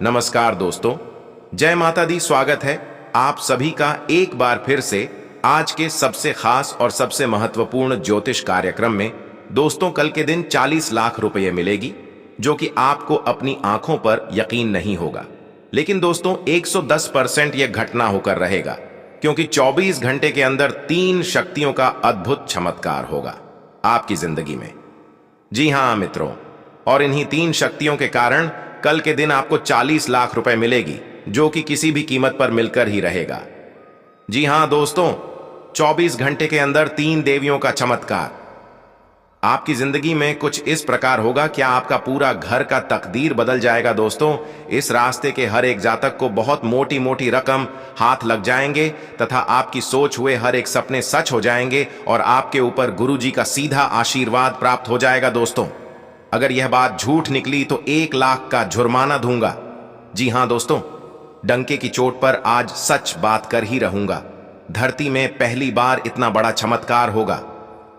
नमस्कार दोस्तों, जय माता दी। स्वागत है आप सभी का एक बार फिर से आज के सबसे खास और सबसे महत्वपूर्ण ज्योतिष कार्यक्रम में। दोस्तों, कल के दिन 40 लाख रुपए मिलेगी, जो कि आपको अपनी आंखों पर यकीन नहीं होगा। लेकिन दोस्तों, 110% यह घटना होकर रहेगा, क्योंकि 24 घंटे के अंदर 3 शक्तियों का अद्भुत चमत्कार होगा आपकी जिंदगी में। जी हां मित्रों, और इन्हीं 3 शक्तियों के कारण कल के दिन आपको 40 लाख रुपए मिलेगी, जो कि किसी भी कीमत पर मिलकर ही रहेगा। जी हां दोस्तों, 24 घंटे के अंदर 3 देवियों का चमत्कार। आपकी जिंदगी में कुछ इस प्रकार होगा, क्या आपका पूरा घर का तकदीर बदल जाएगा। दोस्तों, इस रास्ते के हर एक जातक को बहुत मोटी मोटी रकम हाथ लग जाएंगे तथा आपकी सोच हुए हर एक सपने सच हो जाएंगे और आपके ऊपर गुरुजी का सीधा आशीर्वाद प्राप्त हो जाएगा। दोस्तों, अगर यह बात झूठ निकली तो 1 लाख का जुर्माना दूंगा। जी हां दोस्तों, डंके की चोट पर आज सच बात कर ही रहूंगा। धरती में पहली बार इतना बड़ा चमत्कार होगा।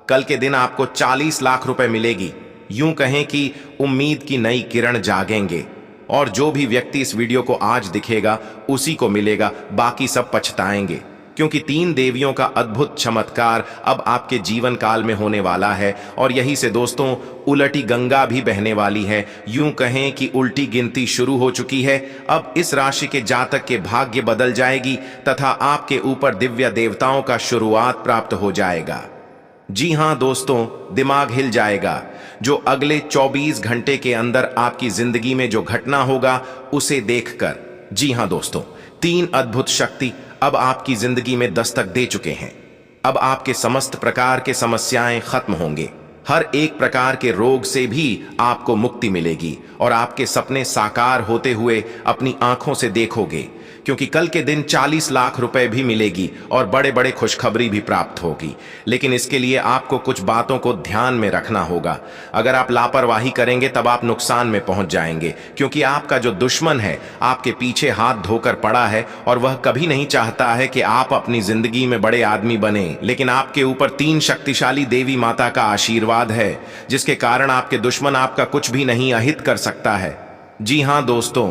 कल के दिन आपको 40 लाख रुपए मिलेगी। यूं कहें कि उम्मीद की नई किरण जागेंगे, और जो भी व्यक्ति इस वीडियो को आज दिखेगा उसी को मिलेगा, बाकी सब पछताएंगे, क्योंकि 3 देवियों का अद्भुत चमत्कार अब आपके जीवन काल में होने वाला है। और यही से दोस्तों, उलटी गंगा भी बहने वाली है। यूं कहें कि उल्टी गिनती शुरू हो चुकी है। अब इस राशि के जातक के भाग्य बदल जाएगी तथा आपके ऊपर दिव्य देवताओं का शुरुआत प्राप्त हो जाएगा। जी हां दोस्तों, दिमाग हिल जाएगा। जो अगले 24 घंटे के अंदर आपकी जिंदगी में जो घटना होगा उसे देखकर। जी हां दोस्तों, 3 अद्भुत शक्ति अब आपकी जिंदगी में दस्तक दे चुके हैं। अब आपके समस्त प्रकार के समस्याएं खत्म होंगे। हर एक प्रकार के रोग से भी आपको मुक्ति मिलेगी और आपके सपने साकार होते हुए अपनी आंखों से देखोगे, क्योंकि कल के दिन 40 लाख रुपए भी मिलेगी और बड़े बड़े खुशखबरी भी प्राप्त होगी। लेकिन इसके लिए आपको कुछ बातों को ध्यान में रखना होगा। अगर आप लापरवाही करेंगे तब आप नुकसान में पहुंच जाएंगे, क्योंकि आपका जो दुश्मन है आपके पीछे हाथ धोकर पड़ा है और वह कभी नहीं चाहता है कि आप अपनी जिंदगी में बड़े आदमी बने। लेकिन आपके ऊपर 3 शक्तिशाली देवी माता का आशीर्वाद है, जिसके कारण आपके दुश्मन आपका कुछ भी नहीं अहित कर सकता है। जी हां दोस्तों,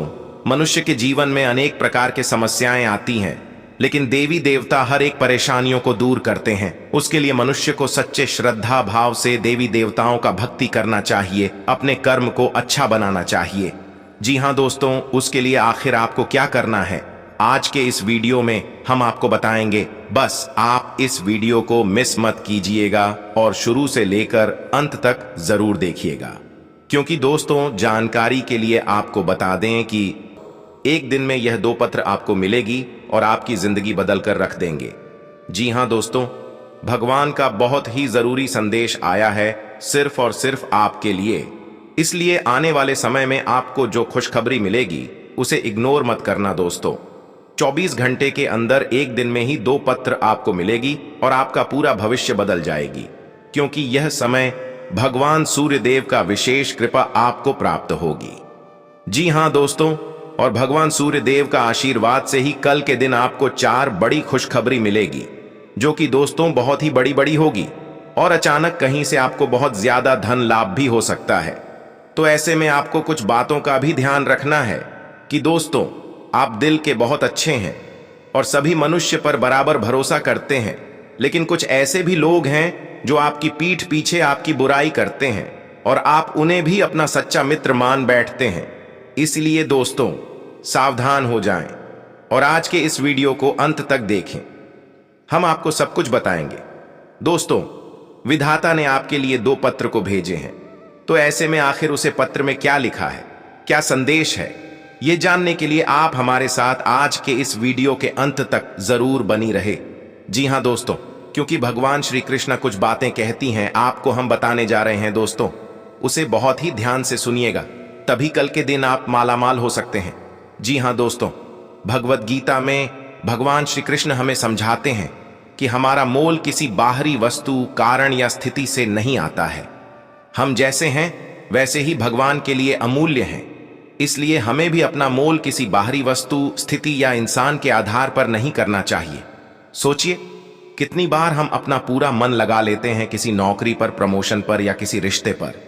मनुष्य के जीवन में अनेक प्रकार की समस्याएं आती हैं, लेकिन देवी देवता हर एक परेशानियों को दूर करते हैं। उसके लिए मनुष्य को सच्चे श्रद्धा भाव से देवी देवताओं का भक्ति करना चाहिए, अपने कर्म को अच्छा बनाना चाहिए। जी हां दोस्तों, उसके लिए आखिर आपको क्या करना है, आज के इस वीडियो में हम आपको बताएंगे। बस आप इस वीडियो को मिस मत कीजिएगा और शुरू से लेकर अंत तक जरूर देखिएगा, क्योंकि दोस्तों, जानकारी के लिए आपको बता दें कि एक दिन में यह 2 पत्र आपको मिलेगी और आपकी जिंदगी बदल कर रख देंगे। जी हां दोस्तों, भगवान का बहुत ही जरूरी संदेश आया है, सिर्फ और सिर्फ आपके लिए। इसलिए आने वाले समय में आपको जो खुशखबरी मिलेगी उसे इग्नोर मत करना दोस्तों। 24 घंटे के अंदर एक दिन में ही 2 पत्र आपको मिलेगी और आपका पूरा भविष्य बदल जाएगी, क्योंकि यह समय भगवान सूर्यदेव का विशेष कृपा आपको प्राप्त होगी। जी हां दोस्तों, और भगवान सूर्यदेव का आशीर्वाद से ही कल के दिन आपको 4 बड़ी खुशखबरी मिलेगी, जो कि दोस्तों बहुत ही बड़ी बड़ी होगी, और अचानक कहीं से आपको बहुत ज्यादा धन लाभ भी हो सकता है। तो ऐसे में आपको कुछ बातों का भी ध्यान रखना है कि दोस्तों, आप दिल के बहुत अच्छे हैं और सभी मनुष्य पर बराबर भरोसा करते हैं, लेकिन कुछ ऐसे भी लोग हैं जो आपकी पीठ पीछे आपकी बुराई करते हैं और आप उन्हें भी अपना सच्चा मित्र मान बैठते हैं। इसलिए दोस्तों, सावधान हो जाएं और आज के इस वीडियो को अंत तक देखें। हम आपको सब कुछ बताएंगे। दोस्तों, विधाता ने आपके लिए 2 पत्र को भेजे हैं, तो ऐसे में आखिर उसे पत्र में क्या लिखा है, क्या संदेश है, ये जानने के लिए आप हमारे साथ आज के इस वीडियो के अंत तक जरूर बनी रहे। जी हां दोस्तों, क्योंकि भगवान श्री कृष्ण कुछ बातें कहती हैं, आपको हम बताने जा रहे हैं दोस्तों, उसे बहुत ही ध्यान से सुनिएगा, तभी कल के दिन आप मालामाल हो सकते हैं। जी हां दोस्तों, भगवत गीता में भगवान श्री कृष्ण हमें समझाते हैं कि हमारा मोल किसी बाहरी वस्तु, कारण या स्थिति से नहीं आता है। हम जैसे हैं वैसे ही भगवान के लिए अमूल्य हैं। इसलिए हमें भी अपना मोल किसी बाहरी वस्तु, स्थिति या इंसान के आधार पर नहीं करना चाहिए। सोचिए, कितनी बार हम अपना पूरा मन लगा लेते हैं किसी नौकरी पर, प्रमोशन पर या किसी रिश्ते पर।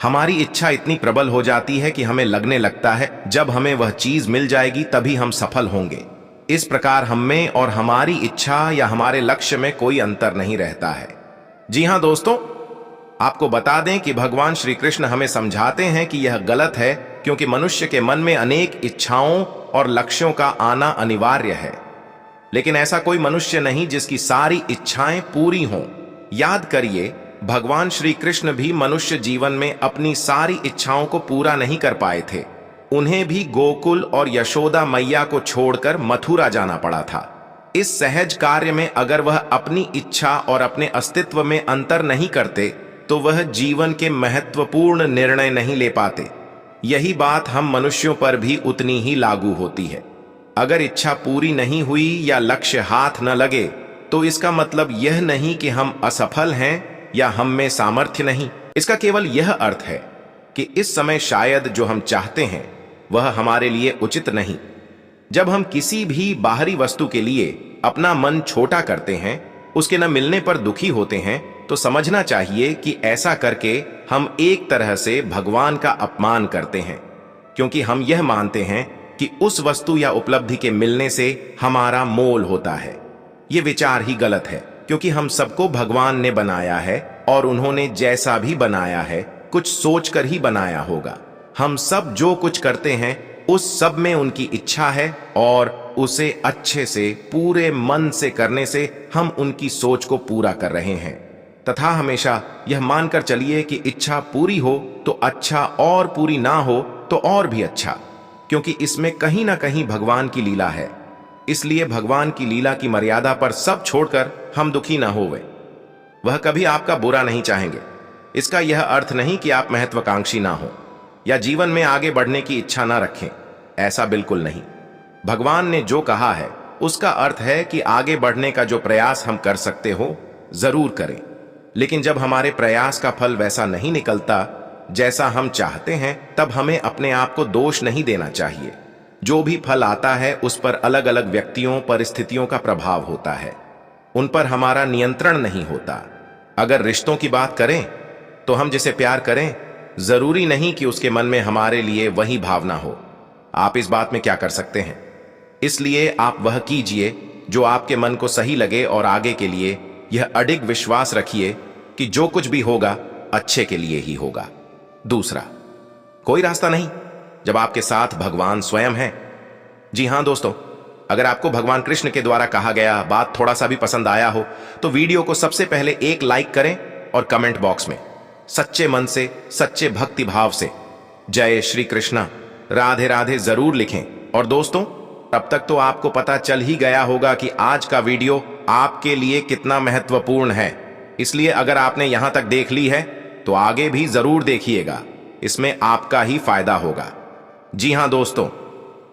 हमारी इच्छा इतनी प्रबल हो जाती है कि हमें लगने लगता है जब हमें वह चीज मिल जाएगी तभी हम सफल होंगे। इस प्रकार हम में और हमारी इच्छा या हमारे लक्ष्य में कोई अंतर नहीं रहता है। जी हां दोस्तों, आपको बता दें कि भगवान श्री कृष्ण हमें समझाते हैं कि यह गलत है, क्योंकि मनुष्य के मन में अनेक इच्छाओं और लक्ष्यों का आना अनिवार्य है, लेकिन ऐसा कोई मनुष्य नहीं जिसकी सारी इच्छाएं पूरी हों। याद करिए, भगवान श्री कृष्ण भी मनुष्य जीवन में अपनी सारी इच्छाओं को पूरा नहीं कर पाए थे। उन्हें भी गोकुल और यशोदा मैया को छोड़कर मथुरा जाना पड़ा था। इस सहज कार्य में अगर वह अपनी इच्छा और अपने अस्तित्व में अंतर नहीं करते तो वह जीवन के महत्वपूर्ण निर्णय नहीं ले पाते। यही बात हम मनुष्यों पर भी उतनी ही लागू होती है। अगर इच्छा पूरी नहीं हुई या लक्ष्य हाथ न लगे तो इसका मतलब यह नहीं कि हम असफल हैं या हम में सामर्थ्य नहीं। इसका केवल यह अर्थ है कि इस समय शायद जो हम चाहते हैं वह हमारे लिए उचित नहीं। जब हम किसी भी बाहरी वस्तु के लिए अपना मन छोटा करते हैं, उसके न मिलने पर दुखी होते हैं, तो समझना चाहिए कि ऐसा करके हम एक तरह से भगवान का अपमान करते हैं, क्योंकि हम यह मानते हैं कि उस वस्तु या उपलब्धि के मिलने से हमारा मोल होता है। यह विचार ही गलत है, क्योंकि हम सबको भगवान ने बनाया है और उन्होंने जैसा भी बनाया है कुछ सोचकर ही बनाया होगा। हम सब जो कुछ करते हैं उस सब में उनकी इच्छा है और उसे अच्छे से पूरे मन से करने से हम उनकी सोच को पूरा कर रहे हैं। तथा हमेशा यह मानकर चलिए कि इच्छा पूरी हो तो अच्छा और पूरी ना हो तो और भी अच्छा, क्योंकि इसमें कहीं ना कहीं भगवान की लीला है। इसलिए भगवान की लीला की मर्यादा पर सब छोड़कर हम दुखी ना होवे। वह कभी आपका बुरा नहीं चाहेंगे। इसका यह अर्थ नहीं कि आप महत्वाकांक्षी ना हो या जीवन में आगे बढ़ने की इच्छा ना रखें, ऐसा बिल्कुल नहीं। भगवान ने जो कहा है उसका अर्थ है कि आगे बढ़ने का जो प्रयास हम कर सकते हो जरूर करें, लेकिन जब हमारे प्रयास का फल वैसा नहीं निकलता जैसा हम चाहते हैं तब हमें अपने आप को दोष नहीं देना चाहिए। जो भी फल आता है उस पर अलग अलग व्यक्तियों परिस्थितियों का प्रभाव होता है, उन पर हमारा नियंत्रण नहीं होता। अगर रिश्तों की बात करें तो हम जिसे प्यार करें जरूरी नहीं कि उसके मन में हमारे लिए वही भावना हो। आप इस बात में क्या कर सकते हैं? इसलिए आप वह कीजिए जो आपके मन को सही लगे और आगे के लिए यह अडिग विश्वास रखिए कि जो कुछ भी होगा अच्छे के लिए ही होगा। दूसरा, कोई रास्ता नहीं जब आपके साथ भगवान स्वयं है। जी हां दोस्तों, अगर आपको भगवान कृष्ण के द्वारा कहा गया बात थोड़ा सा भी पसंद आया हो तो वीडियो को सबसे पहले एक लाइक करें और कमेंट बॉक्स में सच्चे मन से, सच्चे भक्ति भाव से जय श्री कृष्णा, राधे राधे जरूर लिखें। और दोस्तों, तब तक तो आपको पता चल ही गया होगा कि आज का वीडियो आपके लिए कितना महत्वपूर्ण है। इसलिए अगर आपने यहां तक देख ली है तो आगे भी जरूर देखिएगा, इसमें आपका ही फायदा होगा। जी हां दोस्तों,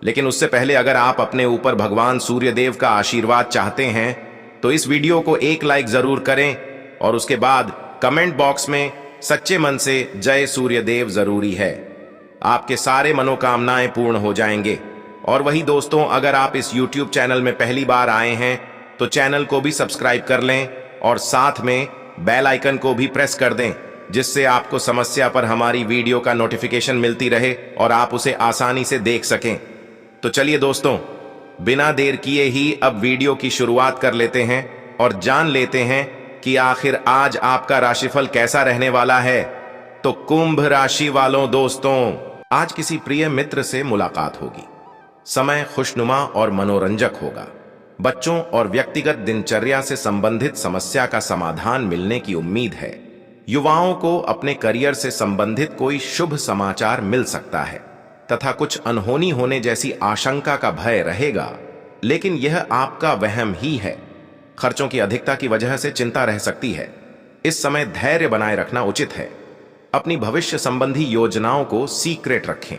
लेकिन उससे पहले अगर आप अपने ऊपर भगवान सूर्यदेव का आशीर्वाद चाहते हैं तो इस वीडियो को एक लाइक जरूर करें और उसके बाद कमेंट बॉक्स में सच्चे मन से जय सूर्यदेव जरूरी है। आपके सारे मनोकामनाएं पूर्ण हो जाएंगे। और वही दोस्तों, अगर आप इस YouTube चैनल में पहली बार आए हैं तो चैनल को भी सब्सक्राइब कर लें और साथ में बेल आइकन को भी प्रेस कर दें, जिससे आपको समस्या पर हमारी वीडियो का नोटिफिकेशन मिलती रहे और आप उसे आसानी से देख सकें। तो चलिए दोस्तों, बिना देर किए ही अब वीडियो की शुरुआत कर लेते हैं और जान लेते हैं कि आखिर आज आपका राशिफल कैसा रहने वाला है। तो कुंभ राशि वालों दोस्तों, आज किसी प्रिय मित्र से मुलाकात होगी। समय खुशनुमा और मनोरंजक होगा। बच्चों और व्यक्तिगत दिनचर्या से संबंधित समस्या का समाधान मिलने की उम्मीद है। युवाओं को अपने करियर से संबंधित कोई शुभ समाचार मिल सकता है तथा कुछ अनहोनी होने जैसी आशंका का भय रहेगा, लेकिन यह आपका वहम ही है। खर्चों की अधिकता की वजह से चिंता रह सकती है। इस समय धैर्य बनाए रखना उचित है। अपनी भविष्य संबंधी योजनाओं को सीक्रेट रखें।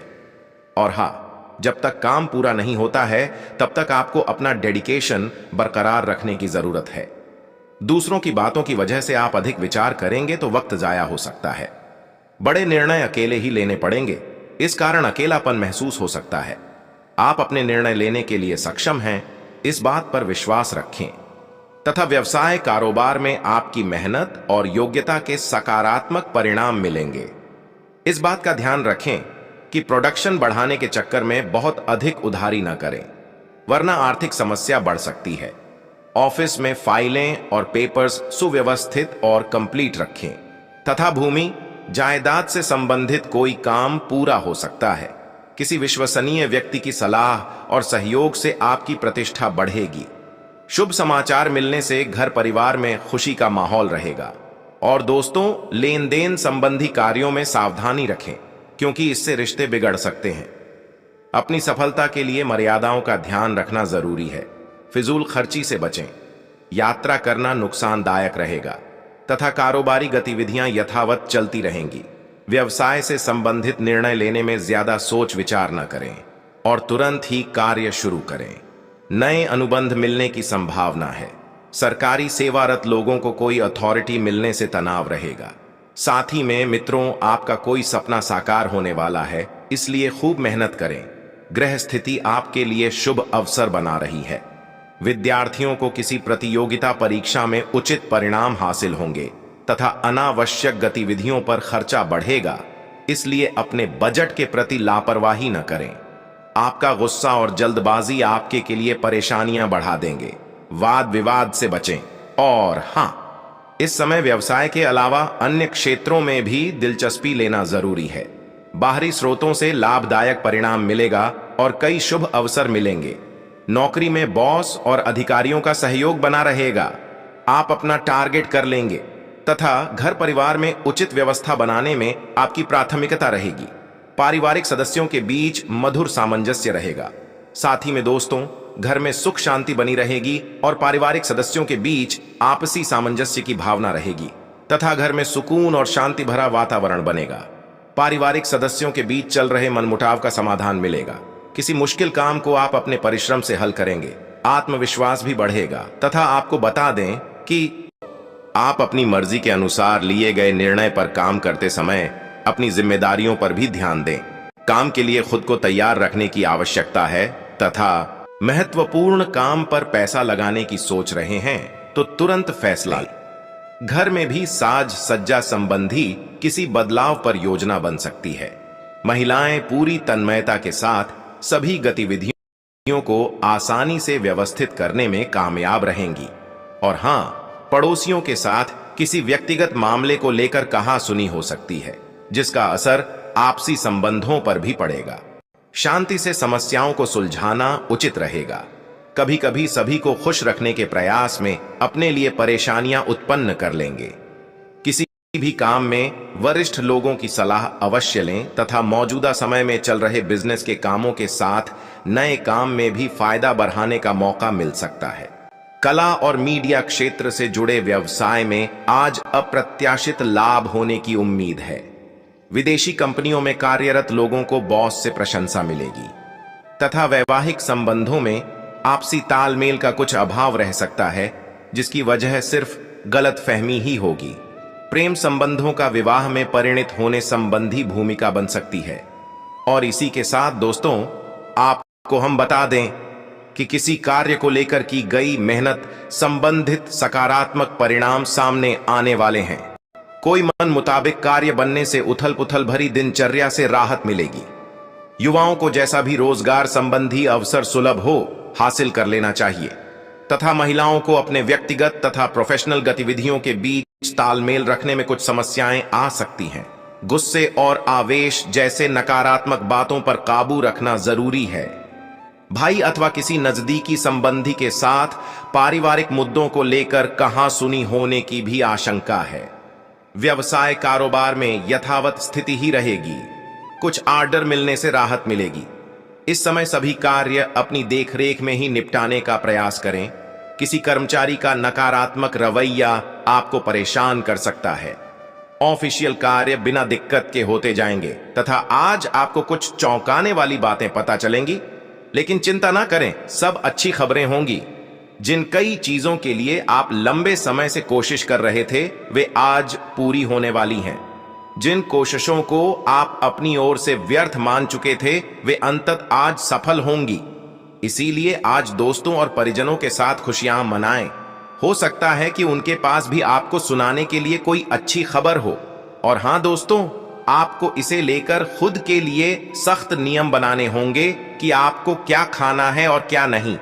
और हाँ, जब तक काम पूरा नहीं होता है तब तक आपको अपना डेडिकेशन बरकरार रखने की जरूरत है। दूसरों की बातों की वजह से आप अधिक विचार करेंगे तो वक्त जाया हो सकता है। बड़े निर्णय अकेले ही लेने पड़ेंगे, इस कारण अकेलापन महसूस हो सकता है। आप अपने निर्णय लेने के लिए सक्षम हैं, इस बात पर विश्वास रखें। तथा व्यवसाय कारोबार में आपकी मेहनत और योग्यता के सकारात्मक परिणाम मिलेंगे। इस बात का ध्यान रखें कि प्रोडक्शन बढ़ाने के चक्कर में बहुत अधिक उधारी न करें, वरना आर्थिक समस्या बढ़ सकती है। ऑफिस में फाइलें और पेपर्स सुव्यवस्थित और कंप्लीट रखें तथा भूमि जायदाद से संबंधित कोई काम पूरा हो सकता है। किसी विश्वसनीय व्यक्ति की सलाह और सहयोग से आपकी प्रतिष्ठा बढ़ेगी। शुभ समाचार मिलने से घर परिवार में खुशी का माहौल रहेगा। और दोस्तों, लेन देन संबंधी कार्यों में सावधानी रखें, क्योंकि इससे रिश्ते बिगड़ सकते हैं। अपनी सफलता के लिए मर्यादाओं का ध्यान रखना जरूरी है। फिजूल खर्ची से बचें। यात्रा करना नुकसानदायक रहेगा तथा कारोबारी गतिविधियां यथावत चलती रहेंगी। व्यवसाय से संबंधित निर्णय लेने में ज्यादा सोच विचार न करें और तुरंत ही कार्य शुरू करें। नए अनुबंध मिलने की संभावना है। सरकारी सेवारत लोगों को कोई अथॉरिटी मिलने से तनाव रहेगा। साथ ही में मित्रों, आपका कोई सपना साकार होने वाला है, इसलिए खूब मेहनत करें। ग्रह स्थिति आपके लिए शुभ अवसर बना रही है। विद्यार्थियों को किसी प्रतियोगिता परीक्षा में उचित परिणाम हासिल होंगे तथा अनावश्यक गतिविधियों पर खर्चा बढ़ेगा, इसलिए अपने बजट के प्रति लापरवाही न करें। आपका गुस्सा और जल्दबाजी आपके के लिए परेशानियां बढ़ा देंगे। वाद विवाद से बचें। और हां, इस समय व्यवसाय के अलावा अन्य क्षेत्रों में भी दिलचस्पी लेना जरूरी है। बाहरी स्रोतों से लाभदायक परिणाम मिलेगा और कई शुभ अवसर मिलेंगे। नौकरी में बॉस और अधिकारियों का सहयोग बना रहेगा। आप अपना टारगेट कर लेंगे तथा घर परिवार में उचित व्यवस्था बनाने में आपकी प्राथमिकता रहेगी। पारिवारिक सदस्यों के बीच मधुर सामंजस्य रहेगा। साथ ही में दोस्तों, घर में सुख शांति बनी रहेगी और पारिवारिक सदस्यों के बीच आपसी सामंजस्य की भावना रहेगी तथा घर में सुकून और शांति भरा वातावरण बनेगा। पारिवारिक सदस्यों के बीच चल रहे मनमुटाव का समाधान मिलेगा। किसी मुश्किल काम को आप अपने परिश्रम से हल करेंगे। आत्मविश्वास भी बढ़ेगा तथा आपको बता दें कि आप अपनी मर्जी के अनुसार लिए गए निर्णय पर काम करते समय अपनी जिम्मेदारियों पर भी ध्यान दें। काम के लिए खुद को तैयार रखने की आवश्यकता है तथा महत्वपूर्ण काम पर पैसा लगाने की सोच रहे हैं तो तुरंत फैसला लें। घर में भी साज सज्जा संबंधी किसी बदलाव पर योजना बन सकती है। महिलाएं पूरी तन्मयता के साथ सभी गतिविधियों को आसानी से व्यवस्थित करने में कामयाब रहेंगी। और हां, पड़ोसियों के साथ किसी व्यक्तिगत मामले को लेकर कहासुनी हो सकती है, जिसका असर आपसी संबंधों पर भी पड़ेगा। शांति से समस्याओं को सुलझाना उचित रहेगा। कभी कभी सभी को खुश रखने के प्रयास में अपने लिए परेशानियां उत्पन्न कर लेंगे। किसी भी काम में वरिष्ठ लोगों की सलाह अवश्य लें तथा मौजूदा समय में चल रहे बिजनेस के कामों के साथ नए काम में भी फायदा बढ़ाने का मौका मिल सकता है। कला और मीडिया क्षेत्र से जुड़े व्यवसाय में आज अप्रत्याशित लाभ होने की उम्मीद है। विदेशी कंपनियों में कार्यरत लोगों को बॉस से प्रशंसा मिलेगी तथा वैवाहिक संबंधों में आपसी तालमेल का कुछ अभाव रह सकता है, जिसकी वजह सिर्फ गलतफहमी ही होगी। प्रेम संबंधों का विवाह में परिणित होने संबंधी भूमिका बन सकती है। और इसी के साथ दोस्तों, आपको हम बता दें कि किसी कार्य को लेकर की गई मेहनत संबंधित सकारात्मक परिणाम सामने आने वाले हैं। कोई मन मुताबिक कार्य बनने से उथल पुथल भरी दिनचर्या से राहत मिलेगी। युवाओं को जैसा भी रोजगार संबंधी अवसर सुलभ हो, हासिल कर लेना चाहिए तथा महिलाओं को अपने व्यक्तिगत तथा प्रोफेशनल गतिविधियों के बीच तालमेल रखने में कुछ समस्याएं आ सकती हैं। गुस्से और आवेश जैसे नकारात्मक बातों पर काबू रखना जरूरी है। भाई अथवा किसी नजदीकी संबंधी के साथ पारिवारिक मुद्दों को लेकर कहासुनी होने की भी आशंका है। व्यवसाय कारोबार में यथावत स्थिति ही रहेगी। कुछ ऑर्डर मिलने से राहत मिलेगी। इस समय सभी कार्य अपनी देखरेख में ही निपटाने का प्रयास करें। किसी कर्मचारी का नकारात्मक रवैया आपको परेशान कर सकता है। ऑफिशियल कार्य बिना दिक्कत के होते जाएंगे तथा आज आपको कुछ चौंकाने वाली बातें पता चलेंगी, लेकिन चिंता ना करें, सब अच्छी खबरें होंगी। जिन कई चीजों के लिए आप लंबे समय से कोशिश कर रहे थे, वे आज पूरी होने वाली हैं। जिन कोशिशों को आप अपनी ओर से व्यर्थ मान चुके थे, वे अंततः आज सफल होंगी। इसीलिए आज दोस्तों और परिजनों के साथ खुशियां मनाएं। हो सकता है कि उनके पास भी आपको सुनाने के लिए कोई अच्छी खबर हो। और हां दोस्तों, आपको इसे लेकर खुद के लिए सख्त नियम बनाने होंगे कि आपको क्या खाना है और क्या नहीं।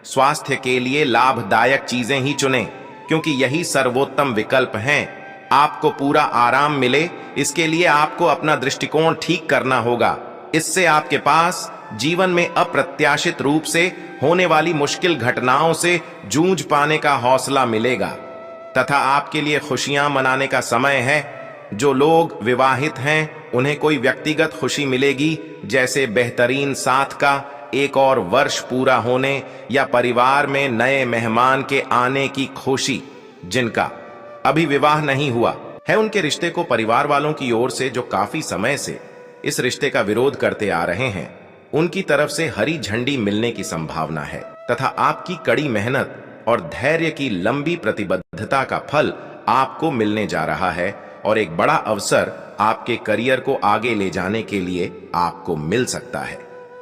स्वास्थ्य के लिए लाभदायक चीजें ही चुनें, क्योंकि यही सर्वोत्तम विकल्प हैं। आपको पूरा आराम मिले, इसके लिए आपको अपना दृष्टिकोण ठीक करना होगा। इससे आपके पास जीवन में अप्रत्याशित रूप से होने वाली मुश्किल घटनाओं से जूझ पाने का हौसला मिलेगा तथा आपके लिए खुशियां मनाने का समय है। जो लोग विवाहित हैं उन्हें कोई व्यक्तिगत खुशी मिलेगी, जैसे बेहतरीन साथ का एक और वर्ष पूरा होने या परिवार में नए मेहमान के आने की खुशी। जिनका अभी विवाह नहीं हुआ है, उनके रिश्ते को परिवार वालों की ओर से जो काफी समय से इस रिश्ते का विरोध करते आ रहे हैं, उनकी तरफ से हरी झंडी मिलने की संभावना है तथा आपकी कड़ी मेहनत और धैर्य की लंबी प्रतिबद्धता का फल आपको मिलने जा रहा है और एक बड़ा अवसर आपके करियर को आगे ले जाने के लिए आपको मिल सकता है।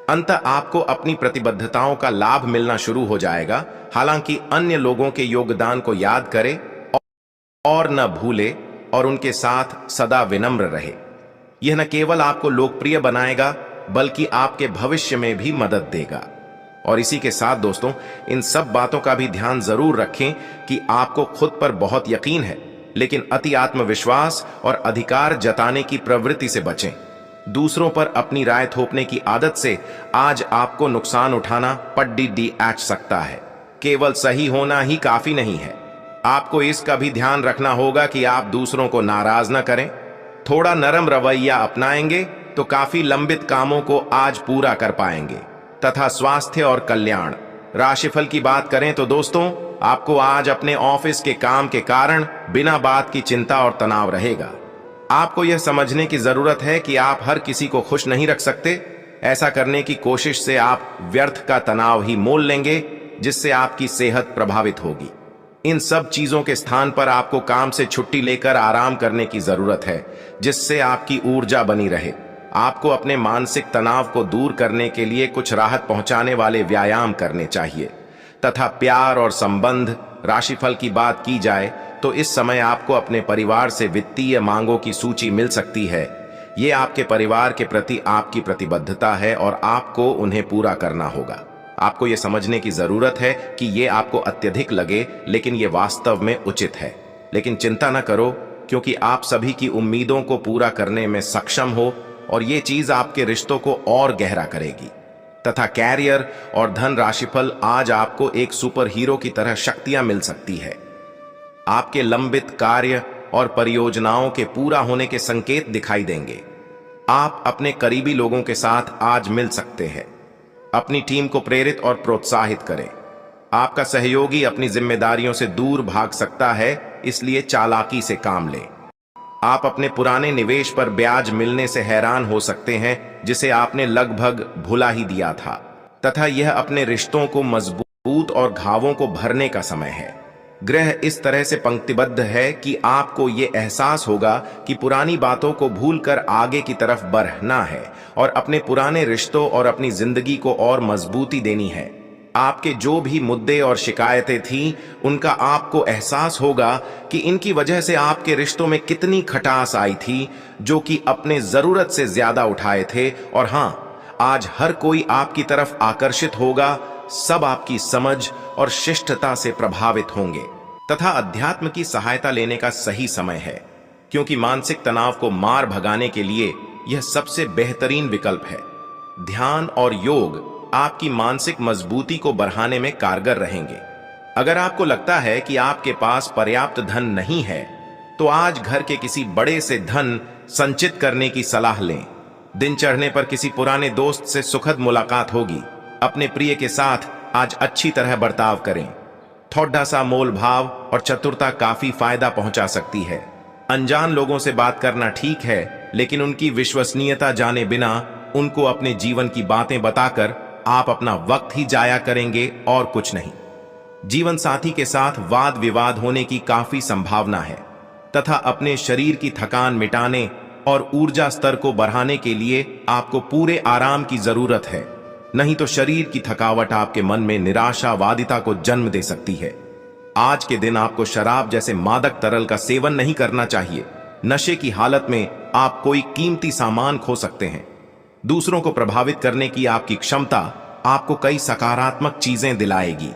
अंततः आपको अपनी प्रतिबद्धताओं का लाभ मिलना शुरू हो जाएगा। हालांकि अन्य लोगों के योगदान को याद करें और न भूले और उनके साथ सदा विनम्र रहे। यह न केवल आपको लोकप्रिय बनाएगा बल्कि आपके भविष्य में भी मदद देगा। और इसी के साथ दोस्तों, इन सब बातों का भी ध्यान जरूर रखें कि आपको खुद पर बहुत यकीन है, लेकिन अति आत्मविश्वास और अधिकार जताने की प्रवृत्ति से बचें। दूसरों पर अपनी राय थोपने की आदत से आज आपको नुकसान उठाना पड्डी आच सकता है। केवल सही होना ही काफी नहीं है, आपको इसका भी ध्यान रखना होगा कि आप दूसरों को नाराज न करें। थोड़ा नरम रवैया अपनाएंगे तो काफी लंबित कामों को आज पूरा कर पाएंगे। तथा स्वास्थ्य और कल्याण राशिफल की बात करें तो दोस्तों, आपको आज अपने ऑफिस के काम के कारण बिना बात की चिंता और तनाव रहेगा। आपको यह समझने की जरूरत है कि आप हर किसी को खुश नहीं रख सकते। ऐसा करने की कोशिश से आप व्यर्थ का तनाव ही मोल लेंगे, जिससे आपकी सेहत प्रभावित होगी। इन सब चीजों के स्थान पर आपको काम से छुट्टी लेकर आराम करने की जरूरत है, जिससे आपकी ऊर्जा बनी रहे। आपको अपने मानसिक तनाव को दूर करने के लिए कुछ राहत पहुंचाने वाले व्यायाम करने चाहिए। तथा प्यार और संबंध राशिफल की बात की जाए तो इस समय आपको अपने परिवार से वित्तीय मांगों की सूची मिल सकती है। ये आपके परिवार के प्रति आपकी प्रतिबद्धता है और आपको उन्हें पूरा करना होगा। आपको यह समझने की जरूरत है कि ये आपको अत्यधिक लगे, लेकिन ये वास्तव में उचित है। लेकिन चिंता न करो, क्योंकि आप सभी की उम्मीदों को पूरा करने में सक्षम हो और ये चीज आपके रिश्तों को और गहरा करेगी। तथा कैरियर और धन राशिफल आज आपको एक सुपर हीरो की तरह शक्तियां मिल सकती है। आपके लंबित कार्य और परियोजनाओं के पूरा होने के संकेत दिखाई देंगे। आप अपने करीबी लोगों के साथ आज मिल सकते हैं। अपनी टीम को प्रेरित और प्रोत्साहित करें। आपका सहयोगी अपनी जिम्मेदारियों से दूर भाग सकता है, इसलिए चालाकी से काम लें। आप अपने पुराने निवेश पर ब्याज मिलने से हैरान हो सकते हैं, जिसे आपने लगभग भुला ही दिया था। तथा यह अपने रिश्तों को मजबूत और घावों को भरने का समय है। ग्रह इस तरह से पंक्तिबद्ध है कि आपको ये एहसास होगा कि पुरानी बातों को भूलकर आगे की तरफ बढ़ना है और अपने पुराने रिश्तों और अपनी जिंदगी को और मजबूती देनी है। आपके जो भी मुद्दे और शिकायतें थीं, उनका आपको एहसास होगा कि इनकी वजह से आपके रिश्तों में कितनी खटास आई थी, जो कि अपने जरूरत से ज्यादा उठाए थे। और हाँ, आज हर कोई आपकी तरफ आकर्षित होगा। सब आपकी समझ और शिष्टता से प्रभावित होंगे। तथा अध्यात्म की सहायता लेने का सही समय है, क्योंकि मानसिक तनाव को मार भगाने के लिए यह सबसे बेहतरीन विकल्प है। ध्यान और योग आपकी मानसिक मजबूती को बढ़ाने में कारगर रहेंगे। अगर आपको लगता है कि आपके पास पर्याप्त धन नहीं है, तो आज घर के किसी बड़े से धन संचित करने की सलाह लें। दिन चढ़ने पर किसी पुराने दोस्त से सुखद मुलाकात होगी। अपने प्रिय के साथ आज अच्छी तरह बर्ताव करें। थोड़ा सा मोल भाव और चतुरता काफी फायदा पहुंचा सकती है। अनजान लोगों से बात करना ठीक है, लेकिन उनकी विश्वसनीयता जाने बिना उनको अपने जीवन की बातें बताकर आप अपना वक्त ही जाया करेंगे और कुछ नहीं। जीवन साथी के साथ वाद विवाद होने की काफी संभावना है। तथा अपने शरीर की थकान मिटाने और ऊर्जा स्तर को बढ़ाने के लिए आपको पूरे आराम की जरूरत है। नहीं तो शरीर की थकावट आपके मन में निराशावादिता को जन्म दे सकती है। आज के दिन आपको शराब जैसे मादक तरल का सेवन नहीं करना चाहिए। नशे की हालत में आप कोई कीमती सामान खो सकते हैं। दूसरों को प्रभावित करने की आपकी क्षमता आपको कई सकारात्मक चीजें दिलाएगी।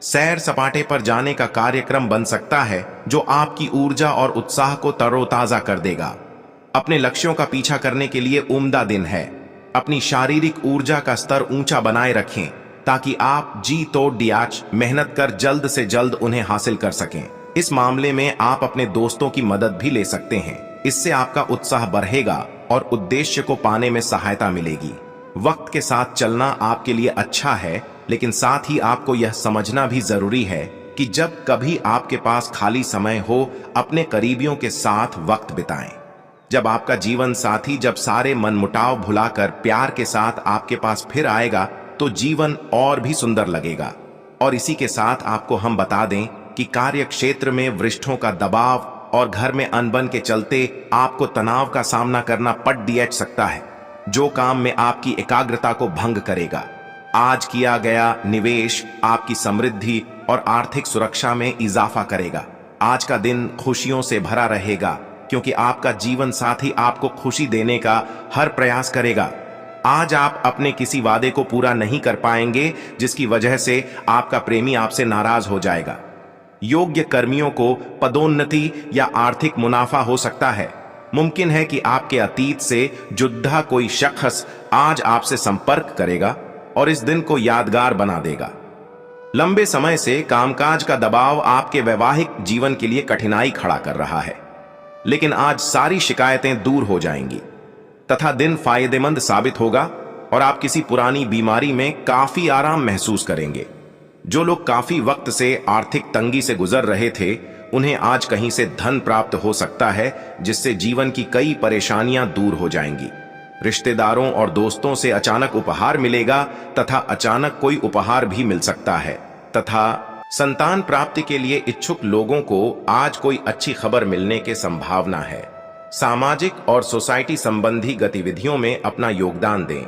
सैर सपाटे पर जाने का कार्यक्रम बन सकता है जो आपकी ऊर्जा और उत्साह को तरोताजा कर देगा। अपने लक्ष्यों का पीछा करने के लिए उम्दा दिन है। अपनी शारीरिक ऊर्जा का स्तर ऊंचा बनाए रखें ताकि आप जी तोड़ दियाच मेहनत कर जल्द से जल्द उन्हें हासिल कर सकें। इस मामले में आप अपने दोस्तों की मदद भी ले सकते हैं। इससे आपका उत्साह बढ़ेगा और उद्देश्य को पाने में सहायता मिलेगी। वक्त के साथ चलना आपके लिए अच्छा है, लेकिन साथ ही आपको यह समझना भी जरूरी है कि जब कभी आपके पास खाली समय हो, अपने करीबियों के साथ वक्त बिताएं। जब आपका जीवन साथी जब सारे मनमुटाव भुलाकर प्यार के साथ आपके पास फिर आएगा तो जीवन और भी सुंदर लगेगा। और इसी के साथ आपको हम बता दें कि कार्य क्षेत्र में वरिष्ठों का दबाव और घर में अनबन के चलते आपको तनाव का सामना करना पड़ दिया सकता है, जो काम में आपकी एकाग्रता को भंग करेगा। आज किया गया निवेश आपकी समृद्धि और आर्थिक सुरक्षा में इजाफा करेगा। आज का दिन खुशियों से भरा रहेगा क्योंकि आपका जीवन साथी आपको खुशी देने का हर प्रयास करेगा। आज आप अपने किसी वादे को पूरा नहीं कर पाएंगे जिसकी वजह से आपका प्रेमी आपसे नाराज हो जाएगा। योग्य कर्मियों को पदोन्नति या आर्थिक मुनाफा हो सकता है। मुमकिन है कि आपके अतीत से जुड़ा कोई शख्स आज आपसे संपर्क करेगा और इस दिन को यादगार बना देगा। लंबे समय से कामकाज का दबाव आपके वैवाहिक जीवन के लिए कठिनाई खड़ा कर रहा है, लेकिन आज सारी शिकायतें दूर हो जाएंगी तथा दिन फायदेमंद साबित होगा और आप किसी पुरानी बीमारी में काफी आराम महसूस करेंगे। जो लोग काफी वक्त से आर्थिक तंगी से गुजर रहे थे, उन्हें आज कहीं से धन प्राप्त हो सकता है जिससे जीवन की कई परेशानियां दूर हो जाएंगी। रिश्तेदारों और दोस्तों से अचानक उपहार मिलेगा तथा अचानक कोई उपहार भी मिल सकता है तथा संतान प्राप्ति के लिए इच्छुक लोगों को आज कोई अच्छी खबर मिलने की संभावना है। सामाजिक और सोसाइटी संबंधी गतिविधियों में अपना योगदान दें,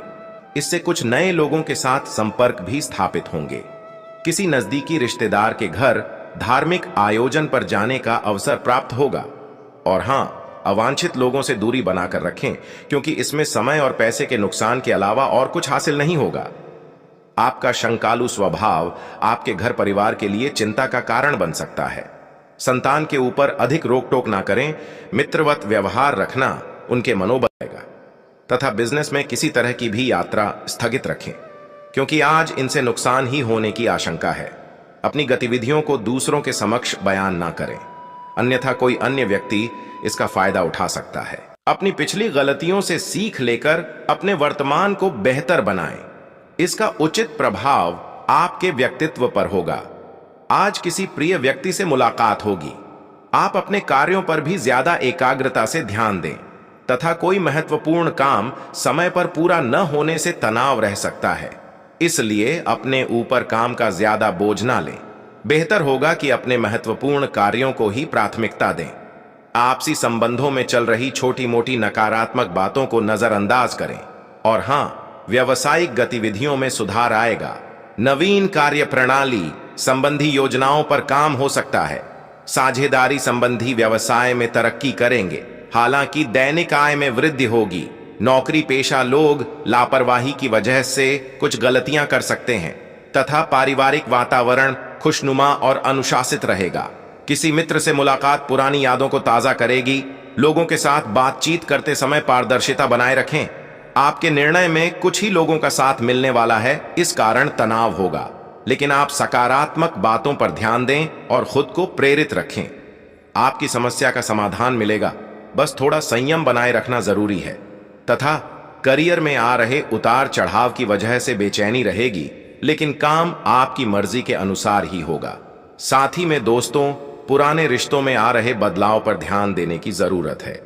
इससे कुछ नए लोगों के साथ संपर्क भी स्थापित होंगे। किसी नजदीकी रिश्तेदार के घर धार्मिक आयोजन पर जाने का अवसर प्राप्त होगा। और हां, अवांछित लोगों से दूरी बनाकर रखें क्योंकि इसमें समय और पैसे के नुकसान के अलावा और कुछ हासिल नहीं होगा। आपका शंकालु स्वभाव आपके घर परिवार के लिए चिंता का कारण बन सकता है। संतान के ऊपर अधिक रोक टोक ना करें, मित्रवत व्यवहार रखना उनके मनोबल बढ़ाएगा तथा बिजनेस में किसी तरह की भी यात्रा स्थगित रखें क्योंकि आज इनसे नुकसान ही होने की आशंका है। अपनी गतिविधियों को दूसरों के समक्ष बयान ना करें, अन्यथा कोई अन्य व्यक्ति इसका फायदा उठा सकता है। अपनी पिछली गलतियों से सीख लेकर अपने वर्तमान को बेहतर बनाएं। इसका उचित प्रभाव आपके व्यक्तित्व पर होगा। आज किसी प्रिय व्यक्ति से मुलाकात होगी। आप अपने कार्यों पर भी ज्यादा एकाग्रता से ध्यान दें तथा कोई महत्वपूर्ण काम समय पर पूरा न होने से तनाव रह सकता है, इसलिए अपने ऊपर काम का ज्यादा बोझ ना लें। बेहतर होगा कि अपने महत्वपूर्ण कार्यों को ही प्राथमिकता दें। आपसी संबंधों में चल रही छोटी मोटी नकारात्मक बातों को नजरअंदाज करें और हां, व्यावसायिक गतिविधियों में सुधार आएगा। नवीन कार्य प्रणाली संबंधी योजनाओं पर काम हो सकता है। साझेदारी संबंधी व्यवसाय में तरक्की करेंगे, हालांकि दैनिक आय में वृद्धि होगी। नौकरी पेशा लोग लापरवाही की वजह से कुछ गलतियां कर सकते हैं तथा पारिवारिक वातावरण खुशनुमा और अनुशासित रहेगा। किसी मित्र से मुलाकात पुरानी यादों को ताजा करेगी। लोगों के साथ बातचीत करते समय पारदर्शिता बनाए रखें। आपके निर्णय में कुछ ही लोगों का साथ मिलने वाला है, इस कारण तनाव होगा, लेकिन आप सकारात्मक बातों पर ध्यान दें और खुद को प्रेरित रखें। आपकी समस्या का समाधान मिलेगा, बस थोड़ा संयम बनाए रखना जरूरी है। तथा करियर में आ रहे उतार चढ़ाव की वजह से बेचैनी रहेगी, लेकिन काम आपकी मर्जी के अनुसार ही होगा। साथ ही में दोस्तों, पुराने रिश्तों में आ रहे बदलाव पर ध्यान देने की जरूरत है।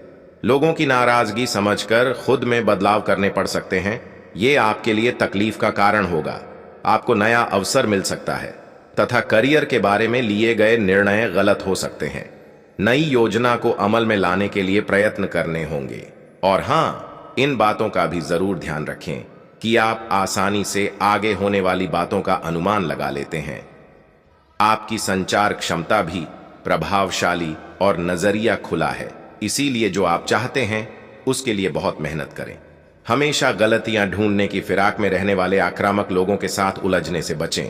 लोगों की नाराजगी समझकर खुद में बदलाव करने पड़ सकते हैं। ये आपके लिए तकलीफ का कारण होगा। आपको नया अवसर मिल सकता है तथा करियर के बारे में लिए गए निर्णय गलत हो सकते हैं। नई योजना को अमल में लाने के लिए प्रयत्न करने होंगे। और हां, इन बातों का भी जरूर ध्यान रखें कि आप आसानी से आगे होने वाली बातों का अनुमान लगा लेते हैं। आपकी संचार क्षमता भी प्रभावशाली और नजरिया खुला है, इसीलिए जो आप चाहते हैं उसके लिए बहुत मेहनत करें। हमेशा गलतियां ढूंढने की फिराक में रहने वाले आक्रामक लोगों के साथ उलझने से बचें।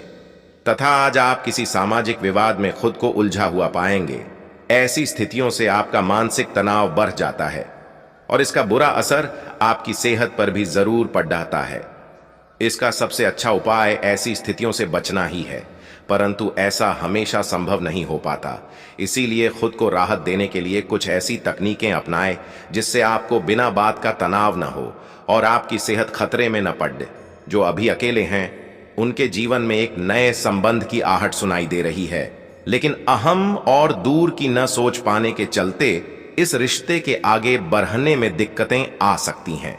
तथा आज आप किसी सामाजिक विवाद में खुद को उलझा हुआ पाएंगे। ऐसी स्थितियों से आपका मानसिक तनाव बढ़ जाता है और इसका बुरा असर आपकी सेहत पर भी जरूर पड़ जाता है। इसका सबसे अच्छा उपाय ऐसी स्थितियों से बचना ही है, परंतु ऐसा हमेशा संभव नहीं हो पाता। इसीलिए खुद को राहत देने के लिए कुछ ऐसी तकनीकें अपनाएं जिससे आपको बिना बात का तनाव न हो और आपकी सेहत खतरे में न पड़े। जो अभी अकेले हैं उनके जीवन में एक नए संबंध की आहट सुनाई दे रही है, लेकिन अहम और दूर की न सोच पाने के चलते इस रिश्ते के आगे बढ़ने में दिक्कतें आ सकती हैं।